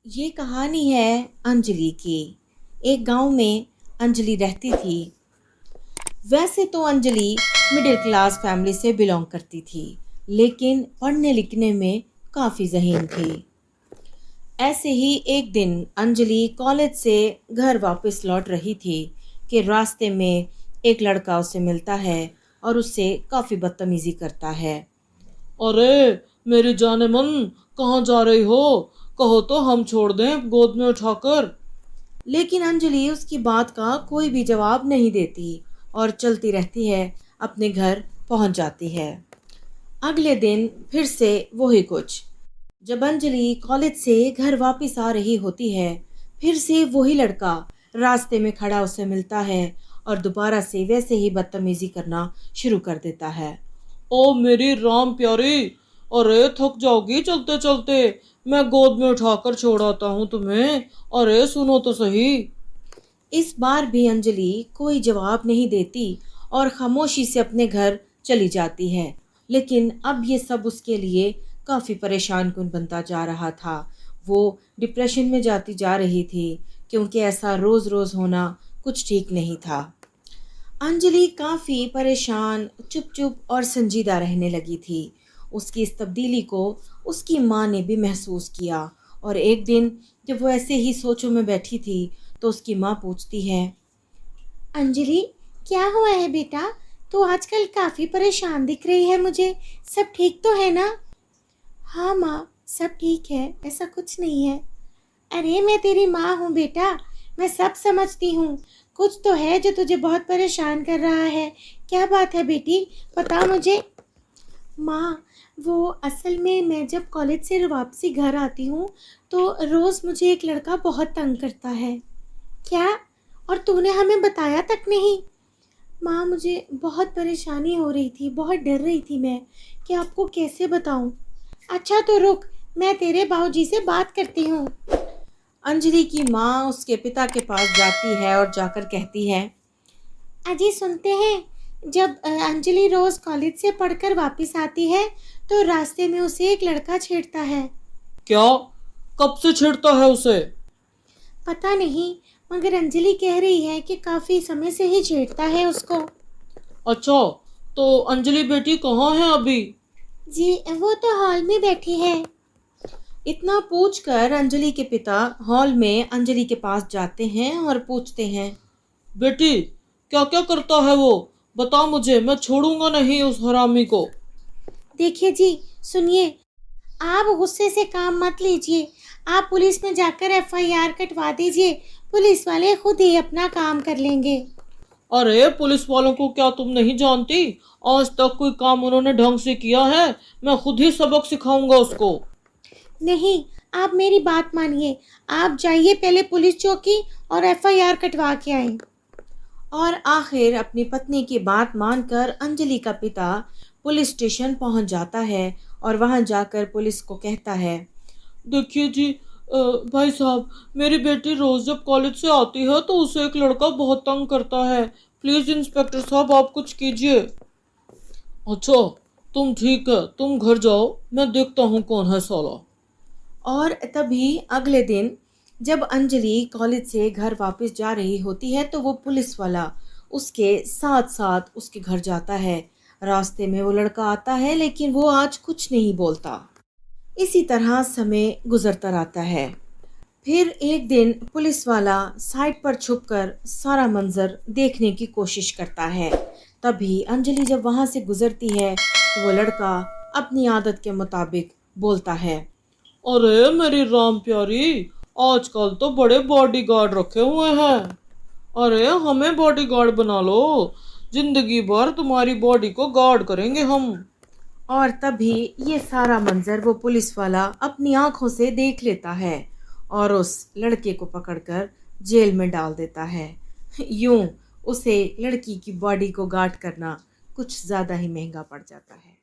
ये कहानी है अंजलि की। एक गांव में अंजलि रहती थी। वैसे तो अंजलि मिडिल क्लास फैमिली से बिलोंग करती थी, लेकिन पढ़ने लिखने में काफ़ी ज़हीन थी। ऐसे ही एक दिन अंजलि कॉलेज से घर वापस लौट रही थी कि रास्ते में एक लड़का उसे मिलता है और उससे काफ़ी बदतमीज़ी करता है। अरे मेरी जाने मन, कहाँ जा रही हो? कहो तो हम छोड़ दें गोद में उठाकर। लेकिन अंजलि उसकी बात का कोई भी जवाब नहीं देती और चलती रहती है, अपने घर पहुंच जाती है। अगले दिन फिर से वही कुछ। जब अंजलि कॉलेज से घर वापस आ रही होती है, फिर से वही लड़का रास्ते में खड़ा उसे मिलता है और दोबारा से वैसे ही बदतमीजी करना शुरू कर देता है। ओ मेरी राम प्यारी, अरे थक जाओगी चलते चलते, मैं गोद में उठाकर छोड़ आता हूँ तुम्हें। अरे सुनो तो सही। इस बार भी अंजलि कोई जवाब नहीं देती और खामोशी से अपने घर चली जाती है। लेकिन अब ये सब उसके लिए काफ़ी परेशान कुन बनता जा रहा था। वो डिप्रेशन में जाती जा रही थी, क्योंकि ऐसा रोज़ रोज़ होना कुछ ठीक नहीं था। अंजलि काफ़ी परेशान, चुप-चुप और संजीदा रहने लगी थी। उसकी इस तब्दीली को उसकी माँ ने भी महसूस किया और एक दिन जब वो ऐसे ही सोचों में बैठी थी, तो उसकी माँ पूछती है, अंजलि, क्या हुआ है बेटा? तू आजकल काफ़ी परेशान दिख रही है मुझे। सब ठीक तो है ना? हाँ माँ, सब ठीक है, ऐसा कुछ नहीं है। अरे मैं तेरी माँ हूँ बेटा, मैं सब समझती हूँ। कुछ तो है जो तुझे बहुत परेशान कर रहा है। क्या बात है बेटी, बता मुझे। माँ, वो असल में मैं जब कॉलेज से वापसी घर आती हूँ तो रोज़ मुझे एक लड़का बहुत तंग करता है। क्या? और तूने हमें बताया तक नहीं? माँ, मुझे बहुत परेशानी हो रही थी, बहुत डर रही थी मैं कि आपको कैसे बताऊँ। अच्छा तो रुक, मैं तेरे बाबूजी से बात करती हूँ। अंजलि की माँ उसके पिता के पास जाती है और जाकर कहती है, अजी सुनते हैं, जब अंजलि रोज़ कॉलेज से पढ़कर वापस आती है तो रास्ते में उसे एक लड़का छेड़ता है। क्या? कब से छेड़ता है उसे? पता नहीं, मगर अंजलि कह रही है कि काफ़ी समय से ही छेड़ता है उसको। अच्छा, तो अंजलि बेटी कहाँ है अभी? जी, वो तो हॉल में बैठी है। इतना पूछकर अंजलि के पिता हॉल में अंजलि के पास जाते हैं और पूछते हैं, बेटी, क्या क्या करता है वो? बता मुझे, मैं छोड़ूंगा नहीं उस हरामी को। देखिए जी, सुनिए, आप गुस्से से काम मत लीजिए। आप पुलिस में जाकर एफआईआर कटवा दीजिए। पुलिस वाले खुद ही अपना काम कर लेंगे। अरे पुलिस वालों को क्या तुम नहीं जानती? आज तक कोई काम उन्होंने ढंग से किया है? मैं खुद ही सबक सिखाऊंगा उसको। नहीं, आप मेरी बात मानिए। आप जाइए पहले पुलिस चौकी और एफआईआर कटवा के आएं। और आखिर अपनी पत्नी की बात मानकर अंजलि का पिता पुलिस स्टेशन पहुंच जाता है और वहां जाकर पुलिस को कहता है, देखिए जी, भाई साहब, मेरी बेटी रोज जब कॉलेज से आती है तो उसे एक लड़का बहुत तंग करता है। प्लीज इंस्पेक्टर साहब, आप कुछ कीजिए। अच्छा, तुम ठीक है, तुम घर जाओ, मैं देखता हूँ कौन है साला। और तभी अगले दिन जब अंजलि कॉलेज से घर वापस जा रही होती है तो वो पुलिस वाला उसके साथ साथ उसके घर जाता है। रास्ते में वो लड़का आता है, लेकिन वो आज कुछ नहीं बोलता। इसी तरह समय गुजरता रहता है। फिर एक दिन पुलिस वाला साइड पर छुपकर सारा मंजर देखने की कोशिश करता है। तभी अंजलि जब वहां से गुजरती है तो वो लड़का अपनी आदत के मुताबिक बोलता है, अरे मेरी राम प्यारी, आजकल तो बड़े बॉडीगार्ड रखे हुए हैं। अरे हमें बॉडीगार्ड बना लो, जिंदगी भर तुम्हारी बॉडी को गार्ड करेंगे हम। और तभी ये सारा मंजर वो पुलिस वाला अपनी आंखों से देख लेता है और उस लड़के को पकड़कर जेल में डाल देता है। यूं उसे लड़की की बॉडी को गार्ड करना कुछ ज़्यादा ही महंगा पड़ जाता है।